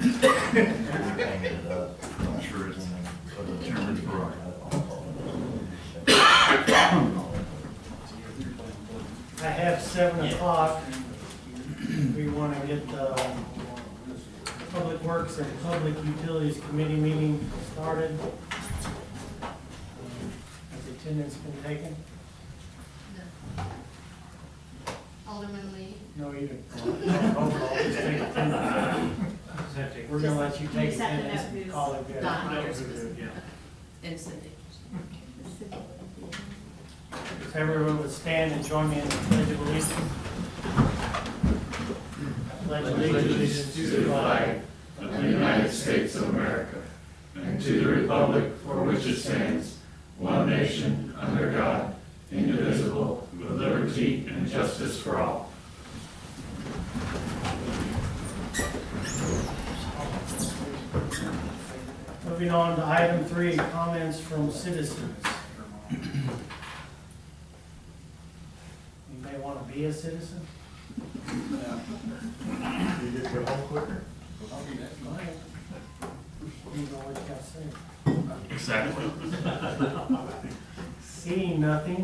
Hanging it up. I'm sure it's Chairman's right. I have 7 o'clock. We want to get the Public Works and Public Utilities Committee meeting started. Has attendance been taken? Alderman Lee. No, you didn't. I'll just take attendance. We're gonna let you take Just have to know attendance and who's call it good. not here. Yeah. And Cindy. If everyone would stand and join me in the Pledge of Allegiance. I pledge allegiance to the flag of the United States of America and to the republic for which it stands, one nation, under God, indivisible, with liberty and justice for all. Moving on to item 3, comments from citizens. You may want to be a citizen. You get to go home quicker? You know what you got to say. Exactly. Seeing nothing,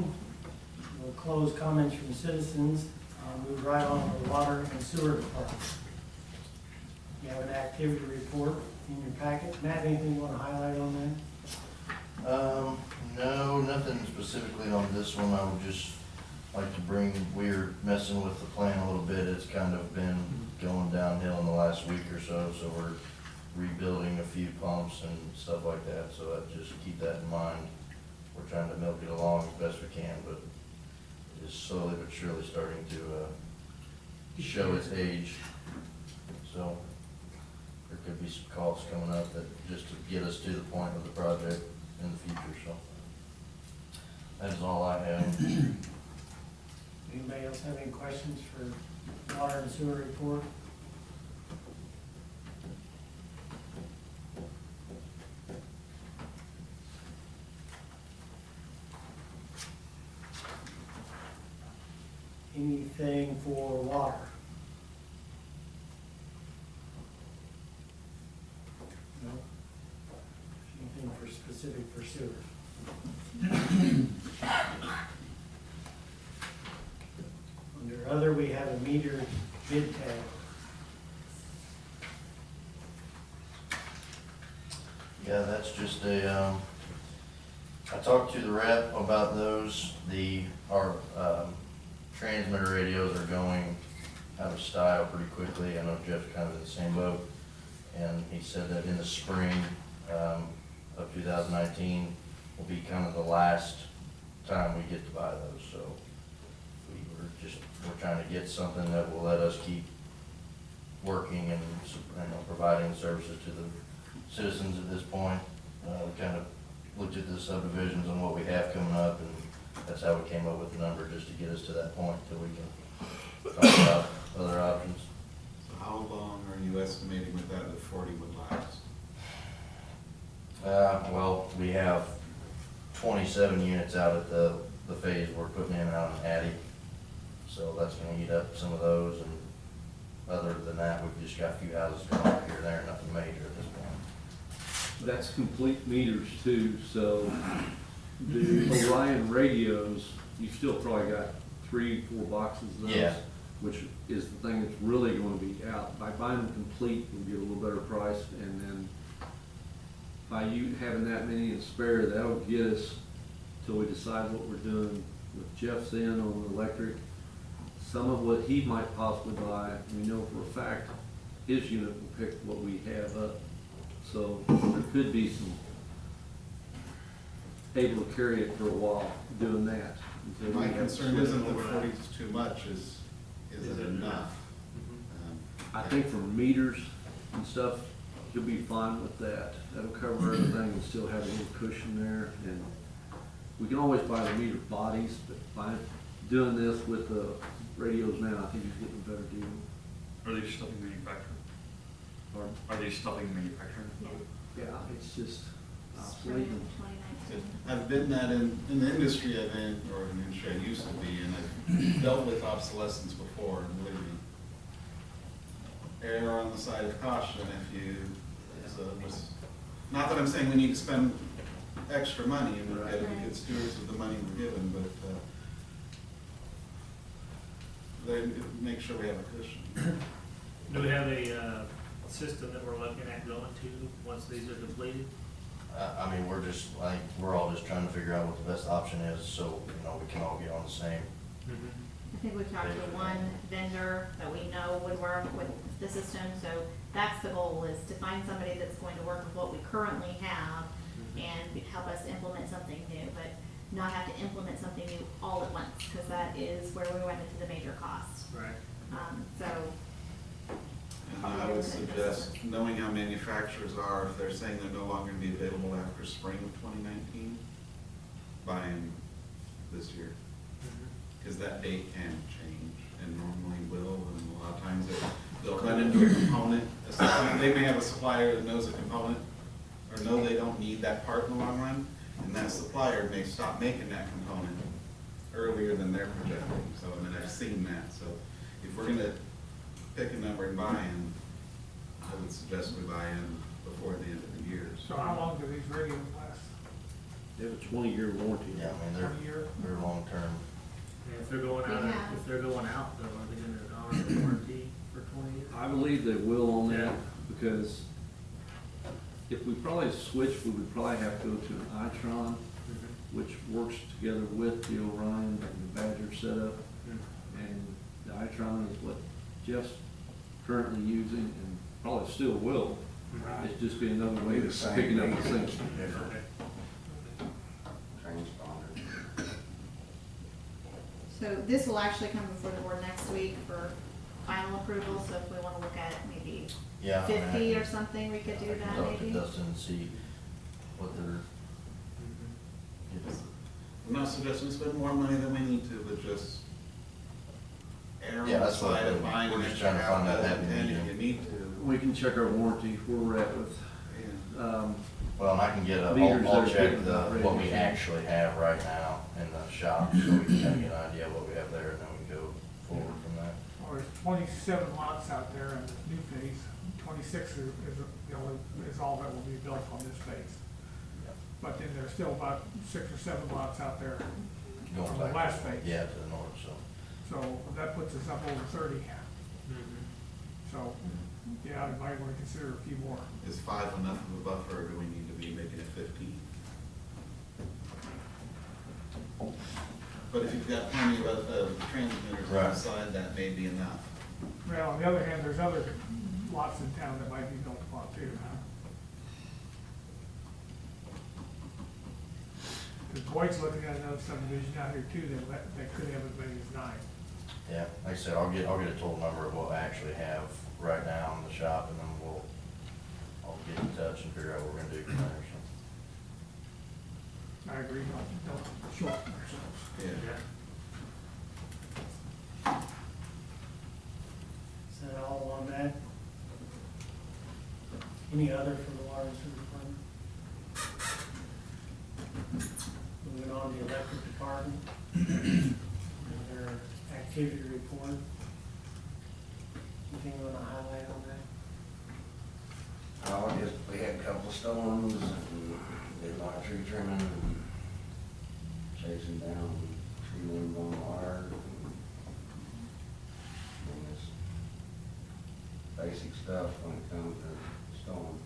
we'll close comments from citizens and move right on to the water and sewer department. You have an activity report in your packet. Matt, anything you want to highlight on No, nothing specifically on this one. I would just like to bring, we're messing with the plan a little bit. It's kind of been going downhill in the last week or so, so we're rebuilding a few pumps and stuff like that, so I just keep that in mind. We're trying to milk it along as best we can, but it's slowly but surely starting to show its age. So there could be some costs coming up that just to get us to the point of the project in the future, so that's all I have. Anybody else have any questions for water and sewer report? Anything for water? No? Anything for specific for sewer? Under other, we have a meter bid tag. Yeah, that's just a, I talked to the rep about those. Our transmitter radios are going out of style pretty quickly. I know Jeff's kind of in the same boat. And he said that in the spring of 2019 will be kind of the last time we get to buy those. So we're trying to get something that will let us keep working and providing services to the citizens at this point. We kind of looked at the subdivisions and what we have coming up, and that's how we came up with the number, just to get us to that point till we can talk about other options. So how long are you estimating with that the 40 would last? Well, we have 27 units out at the phase we're putting in out in Addy. So that's gonna eat up some of those, and other than that, we've just got a few houses going up here and there, nothing major at this point. That's complete meters too, so the Orion radios, you've still probably got 3-4 boxes of those. Yeah. Which is the thing that's really gonna be out. By buying them complete, we'll get a little better price, and then by you having that many in spare, that'll get us till we decide what we're doing with Jeff's in on the electric. Some of what he might possibly buy, we know for a fact, his unit will pick what we have up. So there could be some able to carry it for a while doing that. until we My have concern to isn't switch that over. 40 is too much, is it enough? I think for meters and stuff, you'll be fine with that. That'll cover everything and still have a little cushion there. And we can always buy the meter bodies, but by doing this with the radios now, I think you're getting a better deal. Are these stuffing manufactured? Pardon? Are these stuffing manufactured? Yeah, it's just obsolete. I've been that in the industry I'm in, or in the industry I used to be in, I've dealt with obsolescence before, and believe me, err on the side of caution if you, so not that I'm saying we need to spend extra money, and we've got to be good stewards of the money we're given, but, then make sure we have a cushion. Do we have a system that we're looking at going to once these are completed? I mean, we're all just trying to figure out what the best option is, so, you know, we can all get on the same. I think we've talked to one vendor that we know would work with the system, so that's the goal, is to find somebody that's going to work with what we currently have and help us implement something new, but not have to implement something new all at once, because that is where we run into the major costs. Right. So, And I would suggest, knowing how manufacturers are, if they're saying they're no longer gonna be available after spring of 2019, buying this year. Because that date can change, and normally will, and a lot of times they'll run into a component. They may have a supplier that knows a component, or know they don't need that part in the long run, and that supplier may stop making that component earlier than they're projecting. So, I mean, I've seen that, so if we're gonna pick a number and buy in, I would suggest we buy in before the end of the year. So how long do these radios last? They have a 20-year warranty. Yeah, I mean, 20 year? they're long-term. And if they're going out, Yeah. if they're going out, though, are they gonna honor the warranty for 20 years? I believe they will on Yeah. that, because if we probably switch, we would probably have to go to an Itron, which works together with the Orion and the Badger setup. And the Itron is what Jeff's currently using, and probably still will. Right. It's just be another way The of same picking up the thing, same. different Okay. transponder. so this will actually come before the board next week for final approval, so if we wanna look at maybe Yeah. I mean, I 50 can- or something, we could do I can that talk to maybe. Dustin and see what they're. I'm not suggesting we spend more money than we need to, but just err on Yeah, the that's what side I'm- of buying we're an just extra trying to find half that dozen, happy 10 if medium. you need to. We can check our warranty, where we're at with, Yeah. Well, and I can get Meters I'll that are check getting the, what we ready. actually have right now in the shop, so we can kind of get an idea of what we have there, and then we can go forward from that. Or there's 27 lots out there in this new phase, 26 is all that will be built on this phase. But then there's still about 6 or 7 lots out there Going from the back last to- phase. Yeah, to the north, so. So that puts us up over 30. So, yeah, you might want to consider a few more. Is 5 enough of a buffer, or do we need to be making it 15? But if you've got plenty of transmitters on the Right. side, that may be enough. Well, on the other hand, there's other lots in town that might be built upon too. Because Boyd's looking at another subdivision out here too, that could have as many as 9. Yeah, like I said, I'll get a total number of what I actually have right now in the shop, and then I'll get in touch and figure out what we're gonna do from there, so. I agree, don't shorten ourselves. Yeah. Is that all on that? Any other for the water and sewer department? Moving on to the electric department. Another activity report. Anything you wanna highlight on that? Oh, just, we had a couple of storms, and did a lot of tree trimming, and chasing down tree limbs on wire, and just basic stuff when it comes to storm.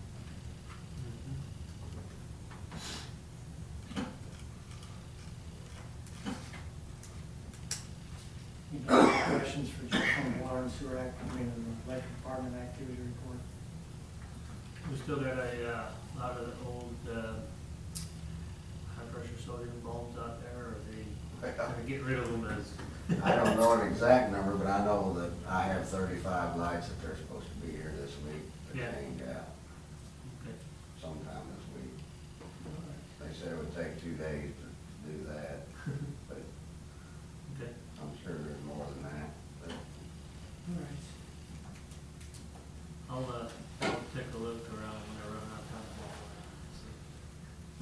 Any questions for Jeff on the water and sewer the electric department activity report? We still got a lot of the old, high pressure sodium bulbs out there, or they gonna get rid of them as? I don't know an exact number, but I know that I have 35 lights that they're supposed to be here this week, Yeah. that changed out Okay. sometime this week. They said it would take 2 days to do that, but Okay. I'm sure there's more than that. But All right. I'll take a look around when I run out of time.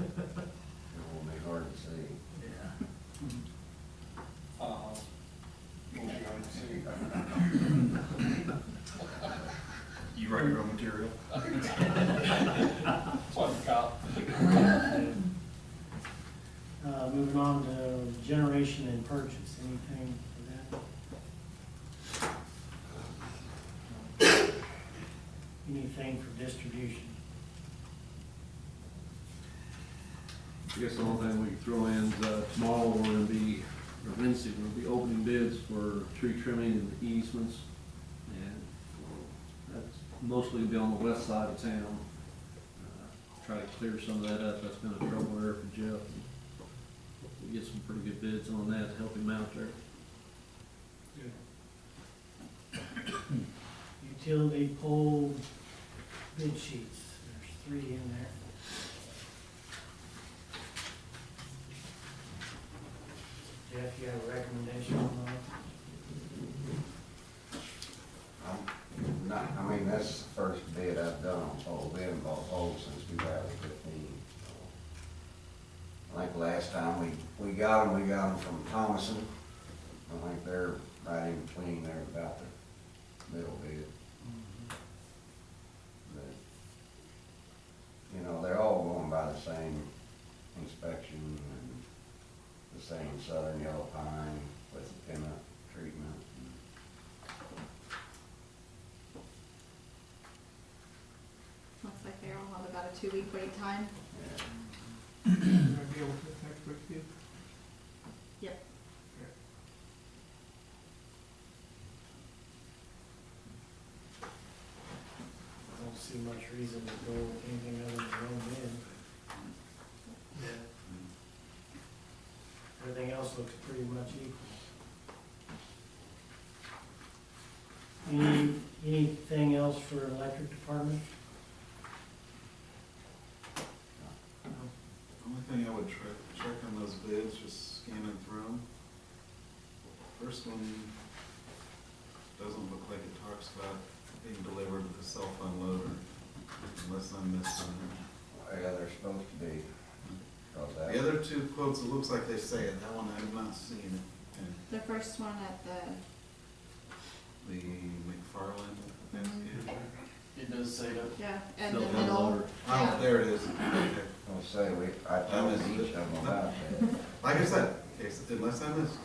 it will be hard to see. Yeah. evaluation and purchase, anything for that? Anything for distribution? I guess the only thing we could throw in is, tomorrow we're gonna be, or Wednesday, we're gonna be opening bids for tree trimming and easements. And that's mostly gonna be on the west side of town. Try to clear some of that up, that's been a trouble area for Jeff. We get some pretty good bids on that to help him out there. Utility pole bid sheets, there's 3 in there. Jeff, you have a recommendation on that? I mean, that's the first bid I've done on pole, we haven't bought poles since 2015. I think last time we got them from Thomason. I think they're right in between there, about the middle bid. But, you know, they're all going by the same inspection and the same southern yellow pine with pennant treatment. Looks like they all have about a 2-week wait time. Yeah. You're gonna deal with this next week, Steve? Yep. I don't see much reason to go with anything other than one bid. Everything else looks pretty much equal. Anything else for electric department? Only thing I would check on those bids, just scanning through them. First one doesn't look like it talks about being delivered with a cell phone loader, unless I'm missing it. Yeah, they're supposed to be. 'Cause that- The other 2 quotes, it looks like they say it, that one I have not seen it. And The first one at the, the McFarland excavator. It does say that. yeah, and Cell the phone middle. loader. Oh, Yeah. there it is. Okay. I'll say, I told each of them about that. Like I said, in case, unless I missed.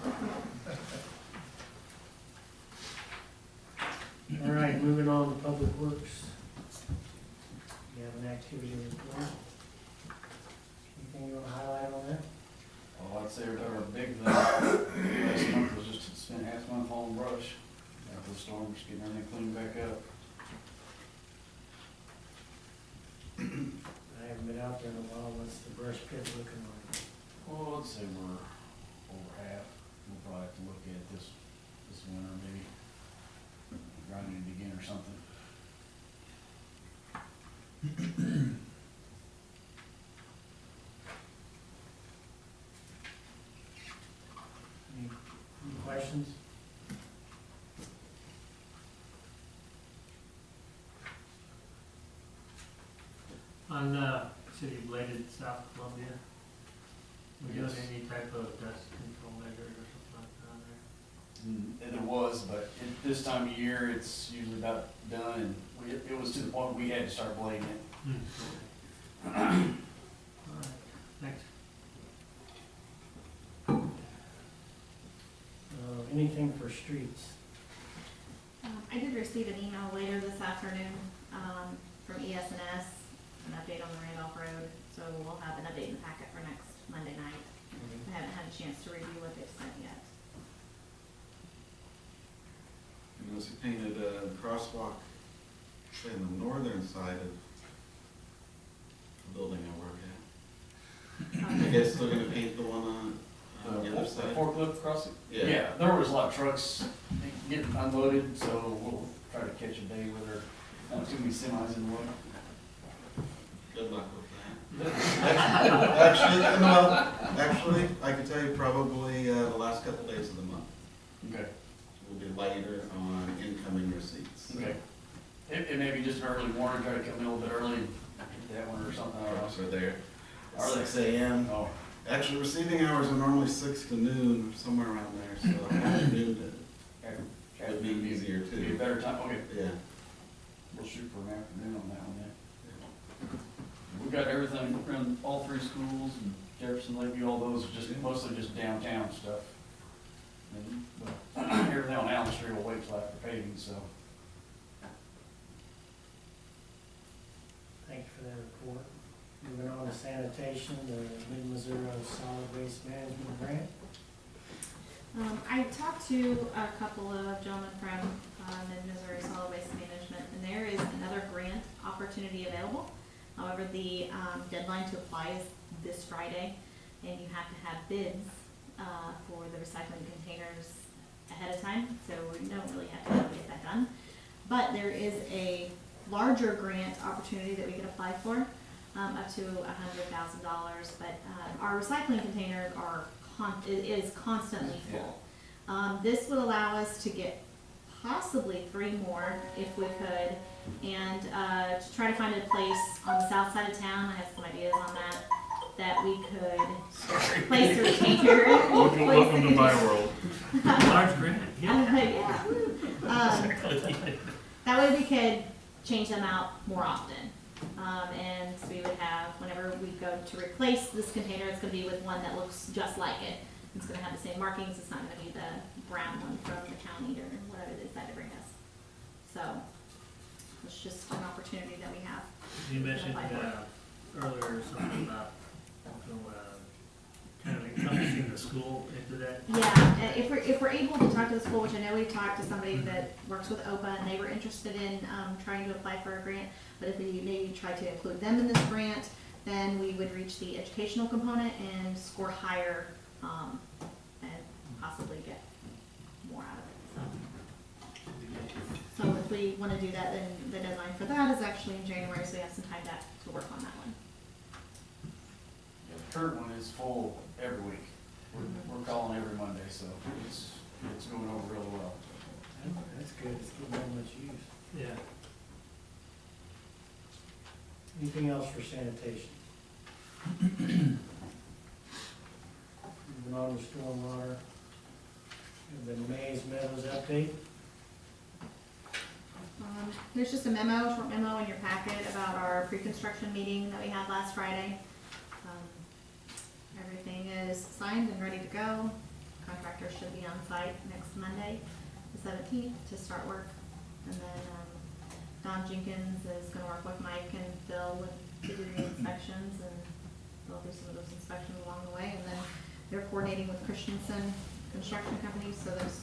All right, moving on to public works. You have an activity report. Anything you want to highlight on that? Well, I'd say our big thing last month was just to spend half the month hauling brush after the storm, just getting everything cleaned back up. I haven't been out there in a while. What's the brush pit looking like? Well, I'd say we're over half. We'll probably have to look at this winter, maybe grinding it again or something. Any questions? On, city bladed South Columbia, we doing Yes. any type of dust control measures or something like that on there? And there was, but at this time of year, it's usually about done, and it was to the point we had to start blading it. All right, thanks. Anything for streets? I did receive an email later this afternoon, from ES&S, an update on the Randolph Road, so we'll have an update in the packet for next Monday night. I haven't had a chance to review what they've sent yet. You notice he painted a crosswalk, say, on the northern side of the building I work at. You guys still gonna paint the one on the other side? Forklift crossing? Yeah. There was a lot of trucks getting unloaded, so we'll try to catch a day where there aren't too many semis in the way. Good luck with that. Actually, I can tell you probably the last couple days of the month Okay. will be lighter on incoming receipts. Okay. It may be just an early warning, try to come in a little bit early, get that one or something, I don't know. Trucks are there. Are they? 6 a.m. Oh, Actually, receiving hours are normally 6 to noon, somewhere around there, so afternoon would be easier Be a too. better time, okay. Yeah. We'll shoot for an afternoon on that one then. We've got everything around all 3 schools and Jefferson, Lakeview, all those are just, mostly just downtown stuff. And, but everything on Allen Street will wait till after paving, so. Thank you for that report. Moving on to sanitation, the Mid-Missouri Solid Waste Management Grant. I talked to a couple of gentlemen from Mid-Missouri Solid Waste Management, and there is another grant opportunity available. However, the deadline to apply is this Friday, and you have to have bids for the recycling containers ahead of time, so we don't really have to get that done. But there is a larger grant opportunity that we could apply for, up to $100,000. But our recycling containers are is constantly full. This would allow us to get possibly 3 more if we could, and to try to find a place on the south side of town. I have some ideas on that we could place a container. Welcome to my world. Large grant, yeah. That way we could change them out more often. And we would have, whenever we go to replace this container, it's gonna be with one that looks just like it. It's gonna have the same markings, it's not gonna be the brown one from the county or whatever they decide to bring us. So, it's just an opportunity that we have. You mentioned earlier something about kind of encompassing the school into that. Yeah, if we're able to talk to the school, which I know we talked to somebody that works with OPA, and they were interested in trying to apply for a grant, but if we maybe try to include them in this grant, then we would reach the educational component and score higher, and possibly get more out of it. So if we want to do that, then the deadline for that is actually in January, so we have some time to work on that one. Yeah, the current one is full every week. We're calling every Monday, so it's going over really well. That's good, it's getting that much use. Yeah. Anything else for sanitation? Moving on to stormwater. The Mays Meadows update. There's just a short memo in your packet about our pre-construction meeting that we had last Friday. Everything is signed and ready to go. Contractor should be on site next Monday, the 17th, to start work. And then Don Jenkins is gonna work with Mike and Phil to do the inspections, and they'll do some of those inspections along the way. And then they're coordinating with Christensen Construction Company, so that as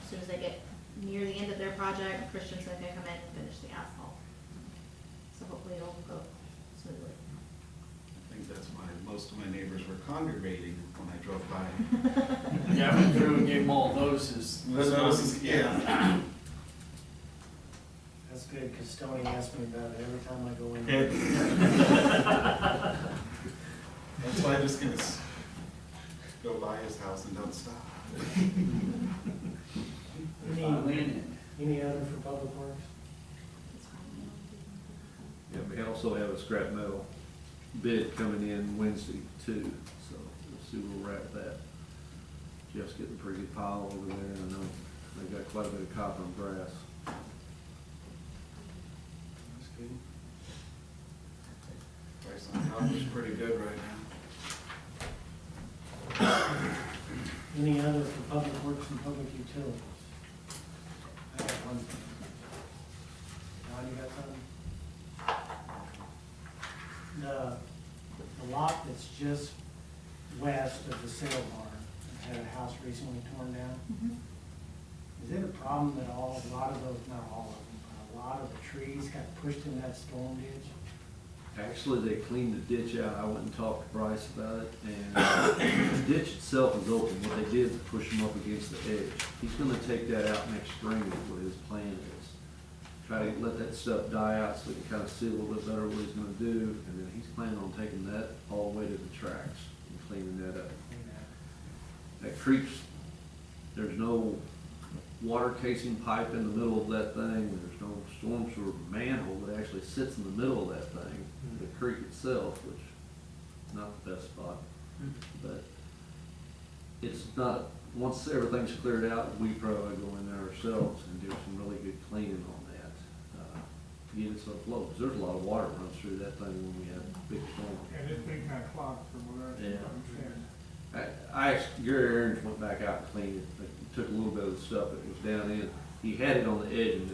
soon as they get near the end of their project, Christensen can come in and finish the asphalt. So hopefully it'll go smoothly. I think that's why most of my neighbors were congregating when I drove by. Yeah, I went through and gave them all notices. Yeah. That's good, because Tony asks me about it every time I go in there. That's why I'm just gonna go by his house and don't stop. Any other for public works? Yeah, we also have a scrap metal bid coming in Wednesday too, so we'll see where we're at with that. Jeff's getting a pretty good pile over there, and I know they've got quite a bit of copper and brass. That's good. Price on copper is pretty good right now. Any other for public works and public utilities? I got one thing. John, you got something? The lot that's just west of the sale barn, had a house recently torn down. Is it a problem at all? A lot of those, not all of them, but a lot of the trees got pushed in that storm ditch? Actually, they cleaned the ditch out. I went and talked to Bryce about it, and the ditch itself is open. What they did is push them up against the edge. He's gonna take that out next spring is what his plan is. Try to let that stuff die out so we can kind of see a little bit better what he's gonna do, and then he's planning on taking that all the way to the tracks and cleaning that up. That creek's, there's no water casing pipe in the middle of that thing, there's no storm sewer manhole that actually sits in the middle of that thing, the creek itself, which is not the best spot. But it's not, once everything's cleared out, we probably go in there ourselves and do some really good cleaning on that. get it so flow, because there's a lot of water runs through that thing when we have big storms. And it's been kind of clogged from what I Yeah. understand. I asked Gary Aaron's went back out and cleaned it, but he took a little bit of the stuff that was down in. He had it on the edge and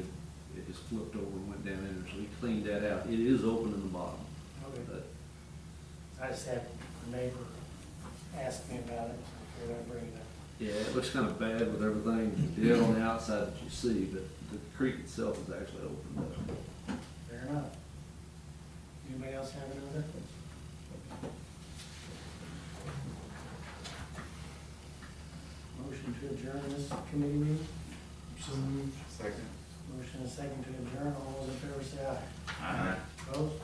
it just flipped over and went down in there, so he cleaned that out. It is open in the bottom, Okay. but I just had a neighbor ask me about it, so I bring it up. yeah, it looks kind of bad with everything dead on the outside that you see, but the creek itself is actually open up. Fair enough. Anybody else have another? Motion to adjourn this committee meeting? Second. Motion and second to adjourn, all those in favor say aye. Aye. Opposed?